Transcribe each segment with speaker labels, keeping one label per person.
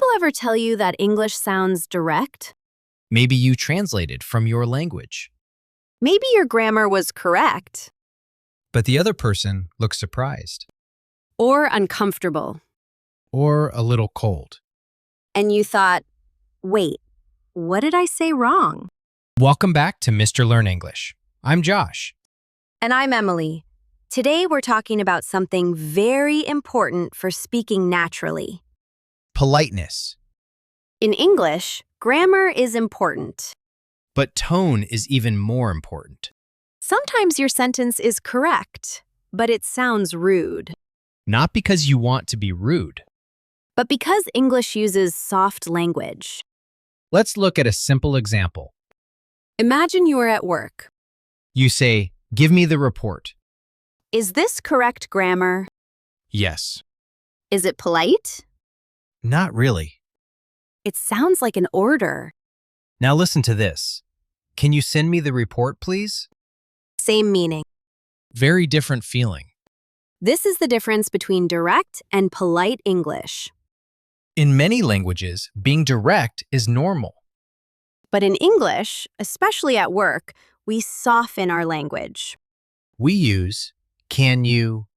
Speaker 1: people ever tell you that English sounds direct?
Speaker 2: Maybe you translated from your language,
Speaker 1: Maybe your grammar was correct
Speaker 2: but the other person looks surprised
Speaker 1: or uncomfortable,
Speaker 2: or a little cold.
Speaker 1: and you thought, wait, what did I say wrong?
Speaker 2: Welcome back to Mr. Learn English. I'm Josh.
Speaker 1: And I'm Emily. Today we're talking about something very important for speaking naturally.
Speaker 2: Politeness.
Speaker 1: In English, grammar is important.
Speaker 2: But tone is even more important.
Speaker 1: Sometimes your sentence is correct, but it sounds rude.
Speaker 2: Not because you want to be rude.
Speaker 1: But because English uses soft language.
Speaker 2: Let's look at a simple example.
Speaker 1: Imagine you are at work.
Speaker 2: You say, "Give me the report."
Speaker 1: Is this correct grammar?
Speaker 2: Yes.
Speaker 1: Is it polite?
Speaker 2: Not really.
Speaker 1: It sounds like an order.
Speaker 2: Now listen to this. Can you send me the report, please?
Speaker 1: Same meaning.
Speaker 2: Very different feeling.
Speaker 1: This is the difference between direct and polite English.
Speaker 2: In many languages, being direct is normal.
Speaker 1: But in English, especially at work, we soften our language.
Speaker 2: We use, "Can you?"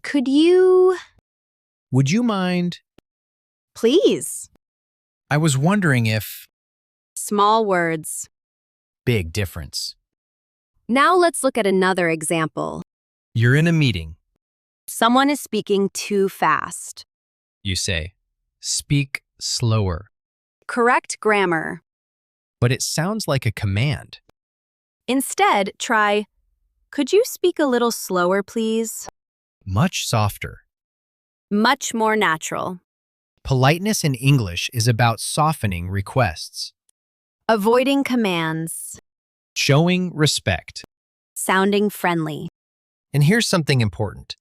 Speaker 1: Could you?
Speaker 2: "Would you mind?"
Speaker 1: Please.
Speaker 2: "I was wondering if..."
Speaker 1: Small words.
Speaker 2: Big difference.
Speaker 1: Now let's look at another example.
Speaker 2: You're in a meeting.
Speaker 1: Someone is speaking too fast.
Speaker 2: You say, "Speak slower."
Speaker 1: Correct grammar.
Speaker 2: But it sounds like a command.
Speaker 1: Instead, try, could you speak a little slower, please?
Speaker 2: Much softer.
Speaker 1: Much more natural.
Speaker 2: Politeness in English is about softening requests,
Speaker 1: Avoiding commands.
Speaker 2: showing respect.
Speaker 1: Sounding friendly.
Speaker 2: And here's something important.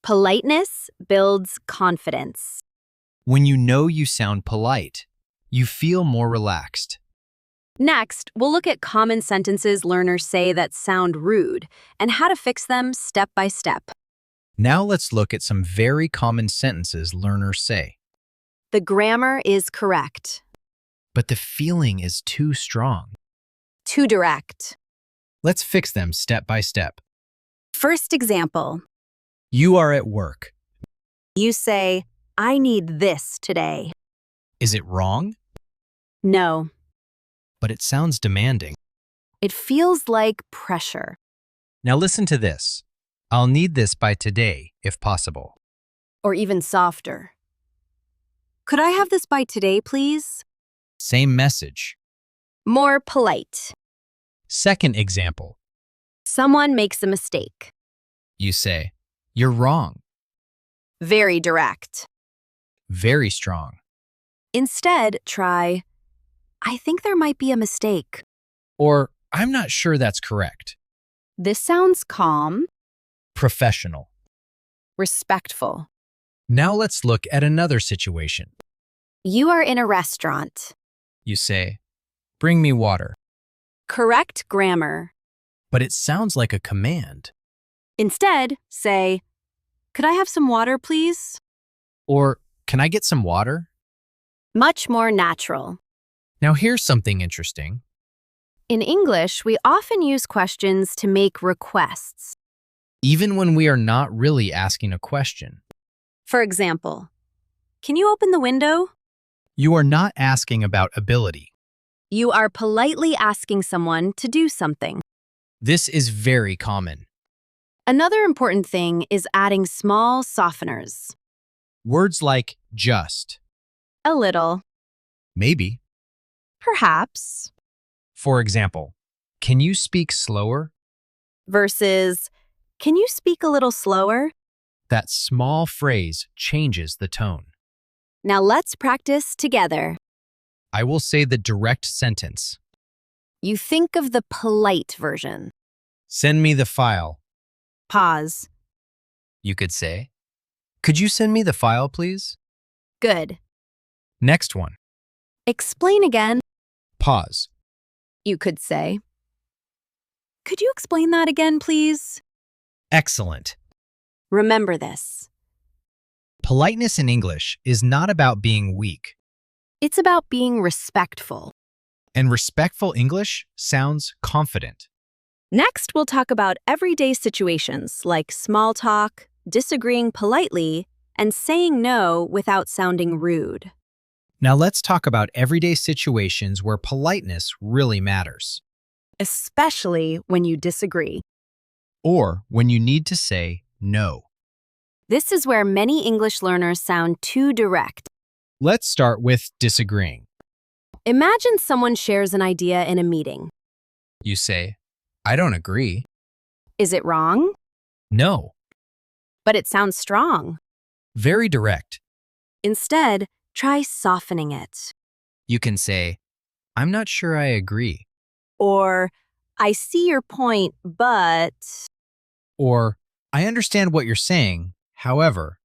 Speaker 1: Politeness builds confidence.
Speaker 2: When you know you sound polite, you feel more relaxed.
Speaker 1: Next, we'll look at common sentences learners say that sound rude and how to fix them step by step.
Speaker 2: Now let's look at some very common sentences learners say.
Speaker 1: The grammar is correct.
Speaker 2: But the feeling is too strong.
Speaker 1: Too direct.
Speaker 2: Let's fix them step by step.
Speaker 1: First example.
Speaker 2: You are at work.
Speaker 1: You say, I need this today.
Speaker 2: Is it wrong?
Speaker 1: No.
Speaker 2: But it sounds demanding.
Speaker 1: It feels like pressure.
Speaker 2: Now listen to this. I'll need this by today, if possible.
Speaker 1: Or even softer. Could I have this by today, please?
Speaker 2: Same message.
Speaker 1: More polite.
Speaker 2: Second example.
Speaker 1: Someone makes a mistake.
Speaker 2: You say, "You're wrong."
Speaker 1: Very direct.
Speaker 2: Very strong.
Speaker 1: Instead, try, I think there might be a mistake.
Speaker 2: Or, "I'm not sure that's correct."
Speaker 1: This sounds calm,
Speaker 2: Professional.
Speaker 1: respectful.
Speaker 2: Now let's look at another situation.
Speaker 1: You are in a restaurant.
Speaker 2: You say, "Bring me water."
Speaker 1: Correct grammar.
Speaker 2: But it sounds like a command.
Speaker 1: Instead, say, could I have some water, please?
Speaker 2: Or, "Can I get some water?"
Speaker 1: Much more natural.
Speaker 2: Now here's something interesting.
Speaker 1: In English, we often use questions to make requests.
Speaker 2: Even when we are not really asking a question.
Speaker 1: For example, can you open the window?
Speaker 2: You are not asking about ability.
Speaker 1: You are politely asking someone to do something.
Speaker 2: This is very common.
Speaker 1: Another important thing is adding small softeners.
Speaker 2: Words like just,
Speaker 1: A little.
Speaker 2: maybe.
Speaker 1: Perhaps.
Speaker 2: For example, "Can you speak slower?"
Speaker 1: Versus, can you speak a little slower?
Speaker 2: That small phrase changes the tone.
Speaker 1: Now let's practice together.
Speaker 2: I will say the direct sentence.
Speaker 1: You think of the polite version.
Speaker 2: "Send me the file."
Speaker 1: Pause.
Speaker 2: You could say, "Could you send me the file, please?"
Speaker 1: Good.
Speaker 2: Next one.
Speaker 1: Explain again.
Speaker 2: Pause.
Speaker 1: You could say, could you explain that again, please?
Speaker 2: Excellent.
Speaker 1: Remember this.
Speaker 2: Politeness in English is not about being weak.
Speaker 1: It's about being respectful.
Speaker 2: And respectful English sounds confident.
Speaker 1: Next, we'll talk about everyday situations like small talk, disagreeing politely, and saying no without sounding rude.
Speaker 2: Now let's talk about everyday situations where politeness really matters,
Speaker 1: Especially when you disagree.
Speaker 2: or when you need to say no.
Speaker 1: This is where many English learners sound too direct.
Speaker 2: Let's start with disagreeing.
Speaker 1: Imagine someone shares an idea in a meeting.
Speaker 2: You say, I don't agree.
Speaker 1: Is it wrong?
Speaker 2: No.
Speaker 1: But it sounds strong.
Speaker 2: Very direct.
Speaker 1: Instead, try softening it.
Speaker 2: You can say, I'm not sure I agree.
Speaker 1: Or, I see your point, but...
Speaker 2: Or, I understand what you're saying. However,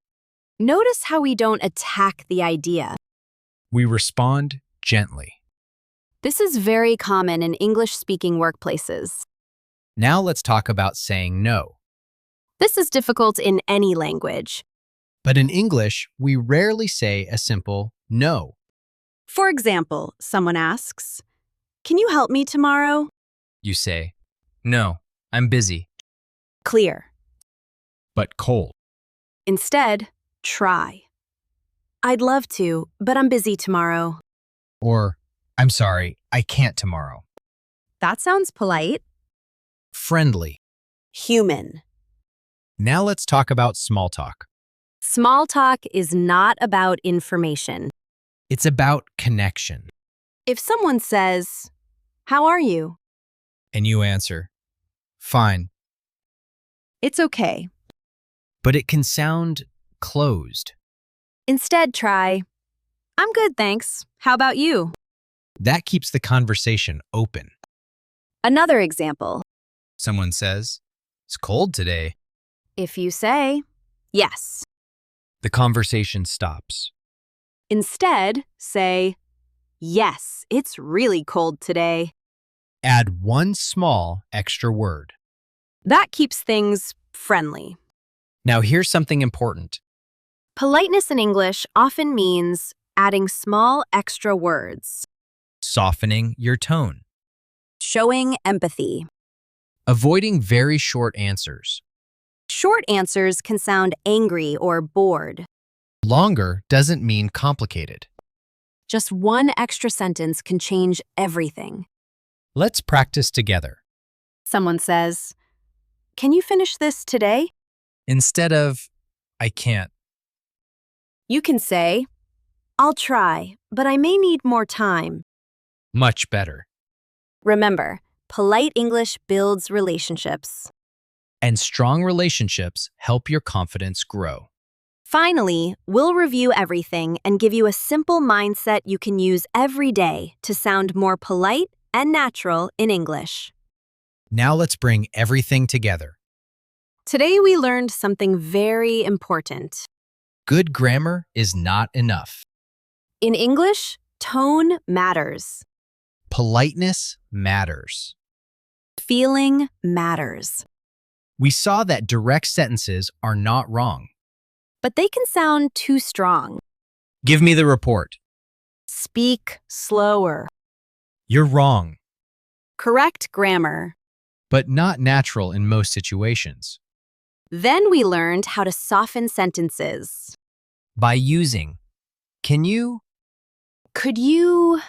Speaker 1: Notice how we don't attack the idea.
Speaker 2: we respond gently.
Speaker 1: This is very common in English-speaking workplaces.
Speaker 2: Now let's talk about saying no.
Speaker 1: This is difficult in any language.
Speaker 2: But in English, we rarely say a simple no.
Speaker 1: For example, someone asks, "Can you help me tomorrow?"
Speaker 2: You say, no, I'm busy,
Speaker 1: Clear.
Speaker 2: but cold.
Speaker 1: Instead, try. "I'd love to, but I'm busy tomorrow."
Speaker 2: Or, I'm sorry, I can't tomorrow.
Speaker 1: That sounds polite.
Speaker 2: Friendly.
Speaker 1: Human.
Speaker 2: Now let's talk about small talk.
Speaker 1: Small talk is not about information.
Speaker 2: It's about connection.
Speaker 1: If someone says, "How are you?"
Speaker 2: And you answer, fine.
Speaker 1: It's okay.
Speaker 2: But it can sound closed.
Speaker 1: Instead, try, "I'm good, thanks. How about you?"
Speaker 2: That keeps the conversation open.
Speaker 1: Another example.
Speaker 2: Someone says, it's cold today.
Speaker 1: If you say, "Yes,"
Speaker 2: The conversation stops.
Speaker 1: instead say, "Yes, it's really cold today."
Speaker 2: Add one small extra word.
Speaker 1: That keeps things friendly.
Speaker 2: Now here's something important.
Speaker 1: Politeness in English often means adding small extra words,
Speaker 2: Softening your tone.
Speaker 1: showing empathy.
Speaker 2: Avoiding very short answers.
Speaker 1: Short answers can sound angry or bored.
Speaker 2: Longer doesn't mean complicated.
Speaker 1: Just one extra sentence can change everything.
Speaker 2: Let's practice together.
Speaker 1: Someone says, "Can you finish this today?"
Speaker 2: Instead of, I can't.
Speaker 1: You can say, "I'll try, but I may need more time."
Speaker 2: Much better.
Speaker 1: Remember, polite English builds relationships.
Speaker 2: And strong relationships help your confidence grow.
Speaker 1: Finally, we'll review everything and give you a simple mindset you can use every day to sound more polite and natural in English.
Speaker 2: Now let's bring everything together.
Speaker 1: Today we learned something very important.
Speaker 2: Good grammar is not enough.
Speaker 1: In English, tone matters.
Speaker 2: Politeness matters.
Speaker 1: Feeling matters.
Speaker 2: We saw that direct sentences are not wrong.
Speaker 1: But they can sound too strong.
Speaker 2: Give me the report.
Speaker 1: Speak slower.
Speaker 2: You're wrong,
Speaker 1: Correct grammar.
Speaker 2: but not natural in most situations.
Speaker 1: Then we learned how to soften sentences.
Speaker 2: By using, can you,
Speaker 1: Could you?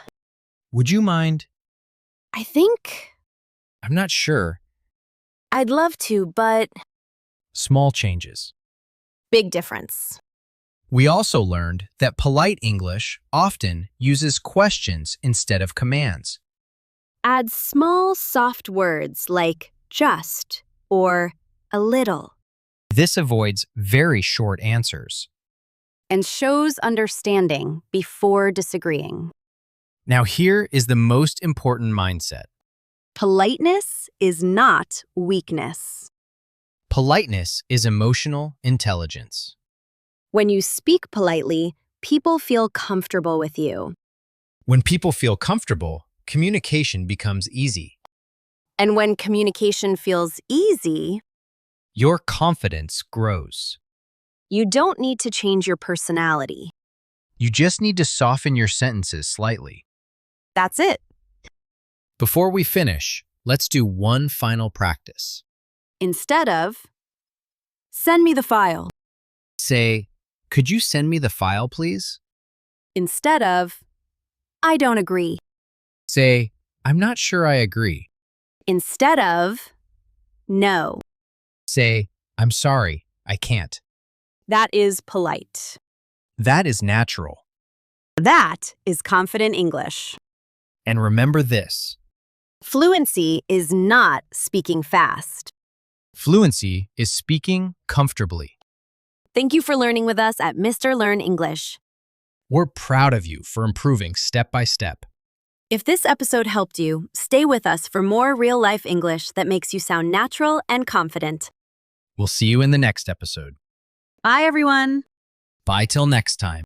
Speaker 2: would you mind,
Speaker 1: I think
Speaker 2: I'm not sure,
Speaker 1: I'd love to, but
Speaker 2: small changes.
Speaker 1: big difference.
Speaker 2: We also learned that polite English often uses questions instead of commands.
Speaker 1: Add small, soft words like just or a little
Speaker 2: This avoids very short answers.
Speaker 1: and shows understanding before disagreeing.
Speaker 2: Now here is the most important mindset.
Speaker 1: Politeness is not weakness.
Speaker 2: Politeness is emotional intelligence.
Speaker 1: When you speak politely, people feel comfortable with you.
Speaker 2: When people feel comfortable, communication becomes easy.
Speaker 1: And when communication feels easy,
Speaker 2: Your confidence grows.
Speaker 1: you don't need to change your personality.
Speaker 2: You just need to soften your sentences slightly.
Speaker 1: That's it.
Speaker 2: Before we finish, let's do one final practice.
Speaker 1: Instead of, send me the file.
Speaker 2: Say, could you send me the file, please?
Speaker 1: Instead of, I don't agree.
Speaker 2: Say, I'm not sure I agree.
Speaker 1: Instead of, no.
Speaker 2: Say, I'm sorry, I can't.
Speaker 1: That is polite.
Speaker 2: That is natural.
Speaker 1: That is confident English.
Speaker 2: And remember this.
Speaker 1: Fluency is not speaking fast.
Speaker 2: Fluency is speaking comfortably.
Speaker 1: Thank you for learning with us at Mr. Learn English.
Speaker 2: We're proud of you for improving step by step.
Speaker 1: If this episode helped you, stay with us for more real-life English that makes you sound natural and confident.
Speaker 2: We'll see you in the next episode.
Speaker 1: Bye, everyone.
Speaker 2: Bye till next time.